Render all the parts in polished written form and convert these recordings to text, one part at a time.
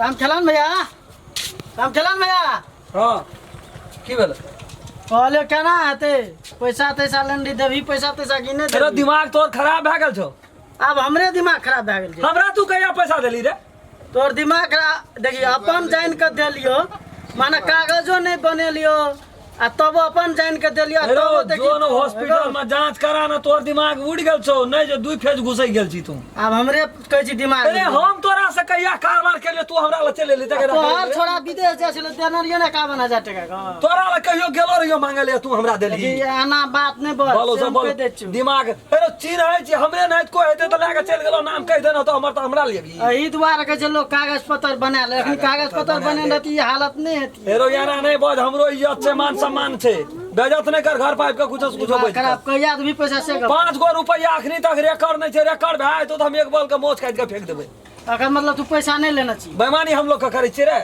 रामखेलान भैया हाँ की भेल कहले केना हेतै पैसा तैसा लेने देबही पैसा तैसा गिने तेरा देबही दिमाग तोर खराब भए गेल छौ। अब हमरे दिमाग खराब भए गेल छै हमरा तू कहिया पैसा देली रे? तोर दिमाग खराब देखिए अपन जान के देलियो माने कागजो नहीं बनेलियो आ तब अपन जान के देलियो तब देखी जो हॉस्पिटल में जांच करा ना तोर दिमाग उड़ गेल छौ नहीं जो दुई फेज घुसै गेल छी तू। अब हमरे कहै छी दिमाग अरे हम तोरा से कहिया कारबार के लिए तू हमरा ल चले ले तकरा तोहर छोड़ा विदेश जाइ छले देना रियो ना 51,000 टका का तोरा ल कहियो गेलो रहियो मांगे ले तू हमरा देली ये आना बात नहीं बोल से हम कह दे छु दिमाग अरे चीन है छी हमरे नहीं को हेते त लाके चल गेलो नाम कह देना तो हमर त हमरा लेबी एही दुआरे कहै छै लोग कागज पत्र बना ले अखनी कागज पत्र बने रहती ये हालत नहीं हेती हेरो यारा नहीं बोझ हमरो इज्जत से मान सम्मान छे बेइज्जत नहीं कर घर पाइप के कुछ बैठ खराब कहिया भी पैसा से 5 गो रुपया अखनी तक रेकॉर्ड नहीं छे रेकॉर्ड भाई तो हम एक बॉल के मोच काट के फेंक देबे अगर मतलब तू पैसा नहीं लेना चाहिए बेईमानी हम लोग का करे छी रे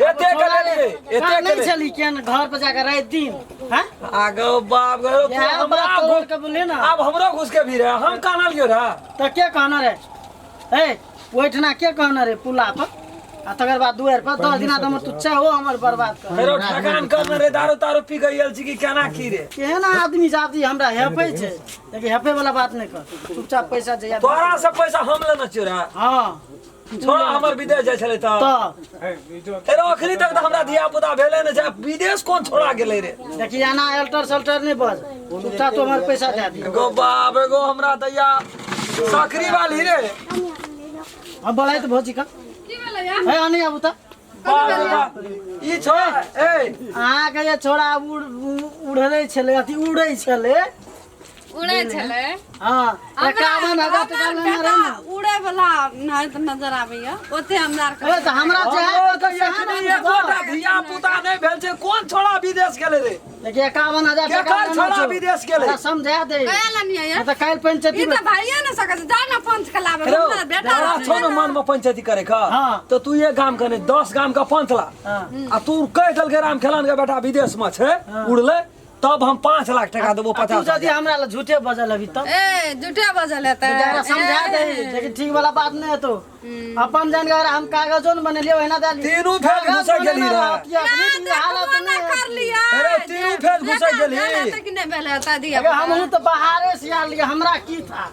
एते के ले रे एते के नहीं चली के घर पे जाकर रात दिन हैं आगो बाप गो हमरा तोड़ के बोले ना अब हमरो घुस के भी रे हम काना लियो रे तो के कहना रे ए ओठना के कहना रे पुला पर आ तकर बाद दुआर पर 10 दिन हमर तू चाहो हमर बर्बाद कर फेरो ठकान करने रे दारू तारू पी गइल छी कि केना की रे केना आदमी जाती हमरा हेपै छै लेकिन हेपे वाला बात नहीं कर चुपचाप पैसा जया तोरा से पैसा हम लेना छियो रे हां छोड़ा हमर विदेश जाय छले त फेरो अखनी तक त हमरा धिया पुता भेले न जा विदेश कोन छोड़ा गेले रे देखी आना अल्टर सल्टर नहीं बज चुपचाप तो हमर पैसा दे दी गो बाप गो हमरा दैया सकरी वाली रे अब बोलाई तो भौजी का है आनी अब त ई छो ए आ के छोड़ा उड़ै छले अथी उड़ै छले हां 51,000 टका लेना रे उड़े वाला नजर आबैया ओते हमरा अरे त हमरा चाहे तो एकोटा धिया पुता नहीं भेल छै कोन छोड़ा विदेश गेले रे देखिए 51,000 टका केकर छोड़ा विदेश गेले समझा दे कहला नहीं है त काल पंचायती ई त भाइये न सकै जा न पंच के लाबे हमरा बेटा छो न मन में पंचायती करे का हाँ। तो तू ये काम करे 10 गांव का पंच ला आ तू कह दल के राम खेलान के बेटा विदेश में छे उड़ले तब हम 5 लाख टका देबो 50 जदी हमरा ल झूठे बजल अभी तक ए झूठे बजल है त जरा समझा दे लेकिन ठीक वाला बात नहीं है तो अपन जान के हम कागजों न बनलियो है ना दादी तीनों फेल घुसे गेली रे हालत नहीं कर लिया अरे तीनों फेल घुसे गेली त कि नहीं भेले त दिया हम तो बाहरे से आ लिए हमरा की था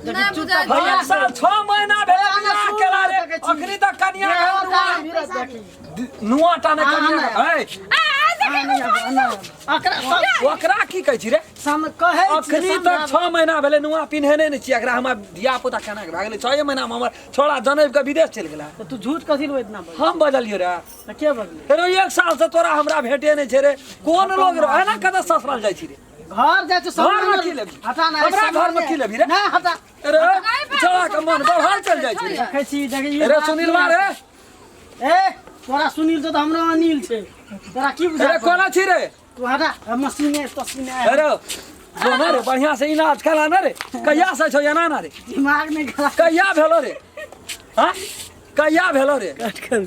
ना बुझा भैया साल 6 महीना भेले बियाह केला रे अखनी तक कन्या नुआ टाने कन्या ए ओकरा की कहै छी रे सम कहे अखनी तक 6 महीना भेले नुआ पिन्हने नै छी एकरा हमरा धिया पुता केना के भागले 6 महीना में हमर छोड़ा जनैब के विदेश चल गेला तो तू झूठ कथि लो इतना बोल हम बदलियो रे तो के बदली फेरो 1 साल से तोरा हमरा भेटे नै छै रे कोन लोग रे है ना कदा ससुराल जाइ छी रे घर जाय तो घर में की लेबी हटा ना हमरा घर में की लेबी रे ना हटा अरे छोड़ा के मन बढ़ल चल जाइ छी देखै छी देखी अरे सुनील मा रे ए तोरा सुनील तो हमरो अनिल छै तोरा की बुझा अरे कोना छी रे तू हटा मशीने तसीने अरे जो ना रे बढ़िया से इलाज करा ना रे कहिया से छौ जाना ना रे दिमाग नहीं खराब कहिया भेलो रे हां कहिया भेलो रे कर